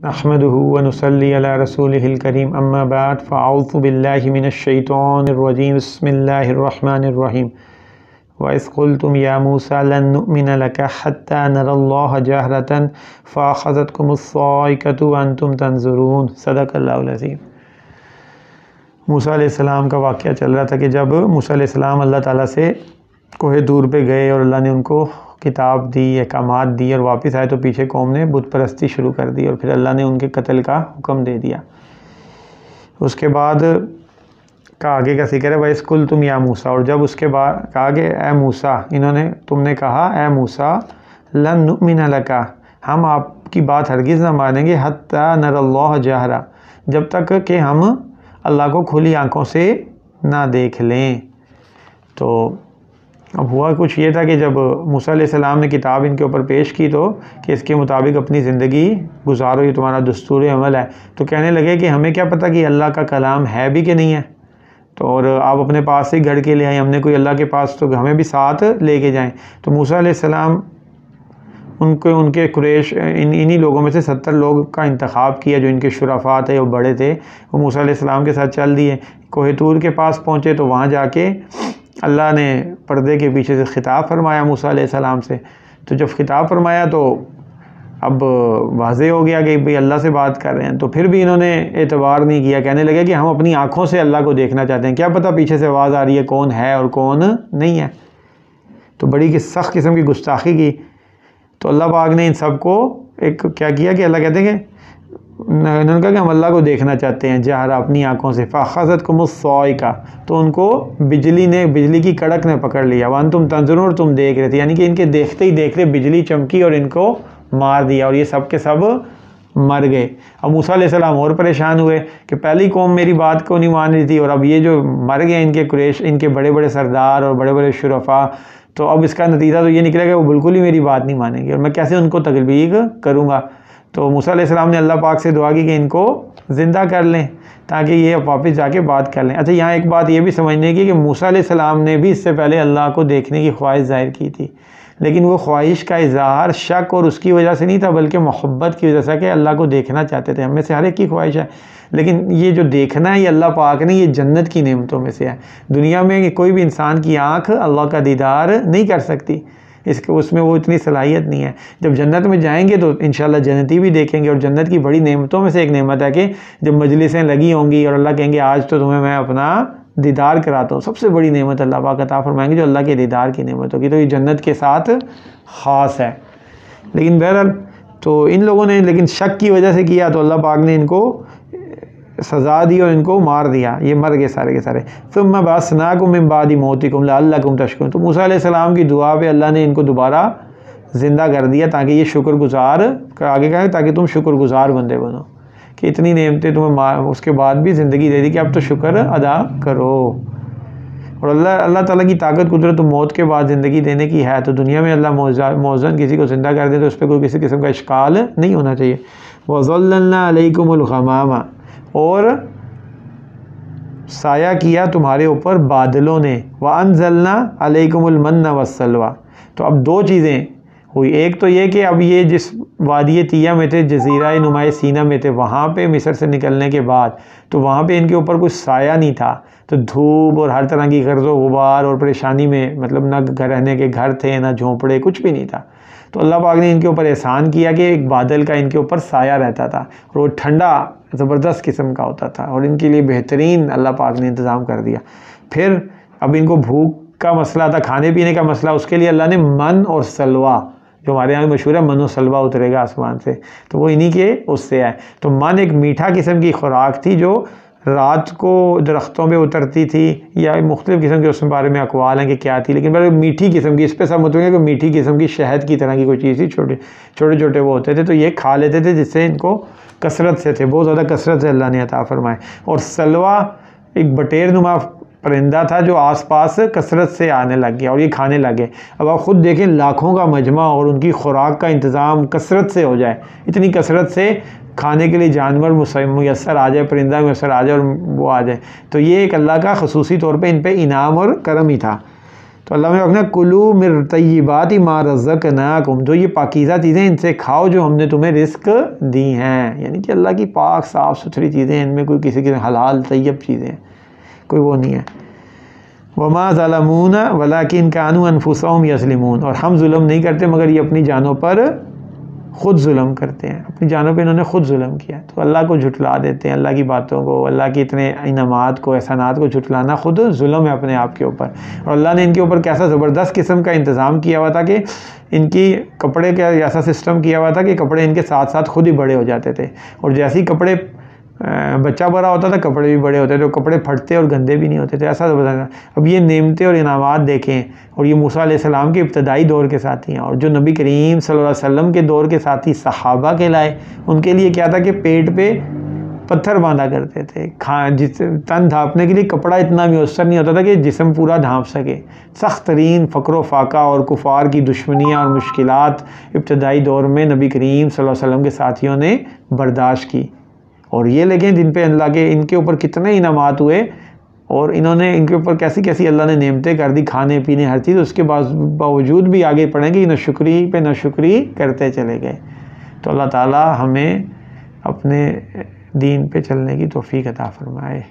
अहमदुहु व नुसल्ली अला रसूलिहिल करीम अम्मा बाद फ़अऊज़ु बिल्लाहि मिनश शैतानिर रजीम बिस्मिल्लाहिर रहमानिर रहीम व इज़ क़ुल्तुम या मूसा लन नु'मिना लका हत्ता नरल्लाह जहरतन फ़अख़ज़तकुमुस साइक़तु व अंतुम तंज़ुरून। सदक़ल्लाहुल अज़ीम। मूसा अलैहिस्सलाम का वाक़या चल रहा था कि जब मूसा अलैहिस्सलाम अल्लाह ताला से कोहे दूर पे गए और अल्लाह ने उनको किताब दी, अहकामात दी और वापस आए तो पीछे कौम ने बुत परस्ती शुरू कर दी और फिर अल्लाह ने उनके कत्ल का हुक्म दे दिया। उसके बाद का आगे का जिक्र है वैस कुल तुम या मूसा, और जब उसके बाद कहा कि ए मूसा, तुमने कहा ए मूसा लन नुमिना लका, हम आपकी बात हरगिज़ ना मानेंगे हत्ता नरल्लाह जहरा, जब तक कि हम अल्लाह को खुली आंखों से ना देख लें। तो अब हुआ कुछ ये था कि जब मूसा अलैहिस्सलाम ने किताब इनके ऊपर पेश की तो कि इसके मुताबिक अपनी ज़िंदगी गुजारो, ये तुम्हारा दस्तूर अमल है, तो कहने लगे कि हमें क्या पता कि अल्लाह का कलाम है भी कि नहीं है, तो और आप अपने पास से घर के ले आए, हमने कोई अल्लाह के पास तो हमें भी साथ लेके जाएं। तो मूसा अलैहिस्सलाम उनके कुरैश इन्हीं लोगों में से 70 लोग का इंतखाब किया जो इनके शुराफा थे, वो बड़े थे, वो मूसा अलैहिस्सलाम के साथ चल दिए। कोहे तूर के पास पहुँचे तो वहाँ जाके अल्लाह ने पर्दे के पीछे से ख़िताब फरमाया मूसा अलैहिस्सलाम से। तो जब ख़िताब फरमाया तो अब वाज़े हो गया कि भाई अल्लाह से बात कर रहे हैं, तो फिर भी इन्होंने एतबार नहीं किया, कहने लगे कि हम अपनी आँखों से अल्लाह को देखना चाहते हैं, क्या पता पीछे से आवाज़ आ रही है कौन है और कौन नहीं है। तो बड़ी सख्त किस्म की गुस्ताखी की। तो अल्लाह पाक ने इन सब को एक क्या किया कि अल्लाह कहते हैं कि इन्होंने कहा कि हम अल्लाह को देखना चाहते हैं जहरा, अपनी आँखों से। फ़अख़ज़तकुमुस साइक़ा, तो उनको बिजली की कड़क ने पकड़ लिया। वन तुम तंज़ुरून, और तुम देख रहे थे, यानी कि इनके देखते ही देखते बिजली चमकी और इनको मार दिया और ये सब के सब मर गए। अब मूसा अलैहिस्सलाम और परेशान हुए कि पहली कौम मेरी बात को नहीं मान रही थी और अब ये जो मर गए इनके कुरैश, इनके बड़े बड़े सरदार और बड़े बड़े शुरफा, तो अब इसका नतीजा तो ये निकलेगा वो बिल्कुल ही मेरी बात नहीं मानेंगे और मैं कैसे उनको तकलीफ करूँगा। तो मूसा अलैहिस्सलाम ने अल्लाह पाक से दुआ की कि इनको ज़िंदा कर लें ताकि ये वापस जाके बात कर लें। अच्छा, यहाँ एक बात ये भी समझने की कि मूसा अलैहिस्सलाम ने भी इससे पहले अल्लाह को देखने की ख्वाहिश ज़ाहिर की थी, लेकिन वो ख्वाहिश का इज़हार शक और उसकी वजह से नहीं था बल्कि मोहब्बत की वजह से कि अल्लाह को देखना चाहते थे। हमें से हर एक की ख्वाहिश है, लेकिन ये जो देखना है ये अल्लाह पाक ने, ये जन्नत की नेमतों में से है। दुनिया में कोई भी इंसान की आँख अल्लाह का दीदार नहीं कर सकती, इसके उसमें वो इतनी सलाहियत नहीं है। जब जन्नत में जाएंगे तो इंशाल्लाह जन्नती भी देखेंगे। और जन्नत की बड़ी नेमतों में से एक नेमत है कि जब मजलिसें लगी होंगी और अल्लाह कहेंगे आज तो तुम्हें मैं अपना दीदार कराता हूँ, सबसे बड़ी नेमत अल्लाह पाक अता फरमाएंगे जो अल्लाह के दीदार की नेमत होगी, तो ये जन्नत के साथ ख़ास है। लेकिन बहरहाल तो इन लोगों ने लेकिन शक की वजह से किया तो अल्लाह पाक ने इनको सज़ा दी और इनको मार दिया, ये मर गए सारे के सारे। सुम्मा बअसनाकुम मिन बादि मौतिकुम लअल्लकुम तशकुरून, तो मूसा अलैहिस्सलाम की दुआ पे अल्लाह ने इनको दोबारा ज़िंदा कर दिया ताकि ये शुक्रगुज़ार, आगे कहा ताकि तुम शुक्रगुज़ार बंदे बनो कि इतनी नेमतें तुम्हें उसके बाद भी ज़िंदगी दे दी कि अब तो शुक्र अदा करो। और अल्लाह ताला की ताकत कुदरत मौत के बाद ज़िंदगी देने की है, तो दुनिया में अल्लाह मौज़न किसी को ज़िंदा कर दे तो उस पर कोई किसी किस्म का इश्काल नहीं होना चाहिए। वज़ल्ललना अलैकुमुल गमामा, और साया किया तुम्हारे ऊपर बादलों ने। व अंज़लना अलैकुमुल मन्ना वस्सलवा, तो अब दो चीज़ें हुई। एक तो ये कि अब ये जिस वादी तिया में थे, जज़ीरा नुमाए सीना में थे, वहाँ पे मिस्र से निकलने के बाद तो वहाँ पे इनके ऊपर कुछ साया नहीं था, तो धूप और हर तरह की गर्ज़ो गुबार और परेशानी में, मतलब ना रहने के घर थे ना झोंपड़े, कुछ भी नहीं था। तो अल्लाह पाक ने इनके ऊपर एहसान किया कि एक बादल का इनके ऊपर साया रहता था और वो ठंडा ज़बरदस्त किस्म का होता था और इनके लिए बेहतरीन अल्लाह पाक ने इंतज़ाम कर दिया। फिर अब इनको भूख का मसला था, खाने पीने का मसला, उसके लिए अल्लाह ने मन और सलवा, जो हमारे यहाँ मशहूर है मन और सलवा उतरेगा आसमान से, तो वो इन्हीं के उससे है। तो मन एक मीठा किस्म की खुराक थी जो रात को दरख्तों पे उतरती थी, या मुख्तलिफ़ किस्म के उसमें बारे में अक़वाल हैं कि क्या थी, लेकिन बड़ी मीठी किस्म की, इस पर सब मतलब कि मीठी किस्म की शहद की तरह की कोई चीज़ थी, छोटे छोटे वो होते थे, तो ये खा लेते थे जिससे इनको कसरत से थे, बहुत ज़्यादा कसरत से अल्लाह ने अता फरमाए। और सलवा एक बटेर नुमा परिंदा था जो आसपास कसरत से आने लग गया और ये खाने लगे। अब आप ख़ुद देखें, लाखों का मजमा और उनकी खुराक का इंतज़ाम कसरत से हो जाए, इतनी कसरत से खाने के लिए जानवर मुयस्सर आ जाए, परिंदा मुयस्सर आ जाए और वो आ जाए, तो ये एक अल्लाह का ख़ुसूसी तौर पे इन पे इनाम और करम ही था। तो अल्लाह में अपना कुलू मिर तय्यिबाति मा रज़क़नाकुम, जो ये पाकीज़ा चीज़ें इनसे खाओ जो हमने तुम्हें रिस्क दी हैं, यानी कि अल्लाह की पाक साफ़ सुथरी चीज़ें, इनमें कोई किसी की हलाल तय्यब चीज़ें हैं, कोई वो नहीं है। वमा ज़लमूना वलाकिन कानू अनफुसहुम यज़लिमून, और हम जुल्म नहीं करते मगर ये अपनी जानों पर ख़ुद जुल्म करते हैं, अपनी जानों पे इन्होंने ख़ुद जुल्म किया। तो अल्लाह को झुटला देते हैं, अल्लाह की बातों को, अल्लाह के इतने इनामात को, एहसानात को झुटलाना ख़ुद जुल्म है अपने आप के ऊपर। और अल्लाह ने इनके ऊपर कैसा ज़बरदस्त किस्म का इंतज़ाम किया हुआ था कि इनकी कपड़े का ऐसा सिस्टम किया हुआ था कि कपड़े इनके साथ साथ खुद ही बड़े हो जाते थे, और जैसे ही कपड़े बच्चा बड़ा होता था कपड़े भी बड़े होते थे, कपड़े फटते और गंदे भी नहीं होते थे, ऐसा ज़बरदस्त। अब ये नेमतें और इनामात देखें, और ये मूसा अलैहिस्सलाम के इब्तदाई दौर के साथी हैं, और जो नबी करीम सल्लल्लाहु अलैहि वसल्लम के दौर के साथी सहाबा के लाए, उनके लिए क्या था कि पेट पे पत्थर बांधा करते थे, जिस तन ढाँपने के लिए कपड़ा इतना म्यसर नहीं होता था कि जिस्म पूरा ढाँप सके। सख्त तरीन फ़क्र फाका और कुफार की दुश्मनियाँ और मुश्किलात इब्तदाई दौर में नबी करीम सल्लल्लाहु अलैहि वसल्लम के साथियों ने बर्दाश्त की, और ये लेकिन जिन पे अल्लाह के इनके ऊपर कितने इनामात हुए, और इन्होंने इनके ऊपर कैसी कैसी अल्लाह ने नेमतें कर दी, खाने पीने हर चीज़, उसके बावजूद भी आगे पढ़ेंगे नाशुक्री पे नाशुक्री करते चले गए। तो अल्लाह ताला हमें अपने दीन पे चलने की तौफीक अता फरमाए।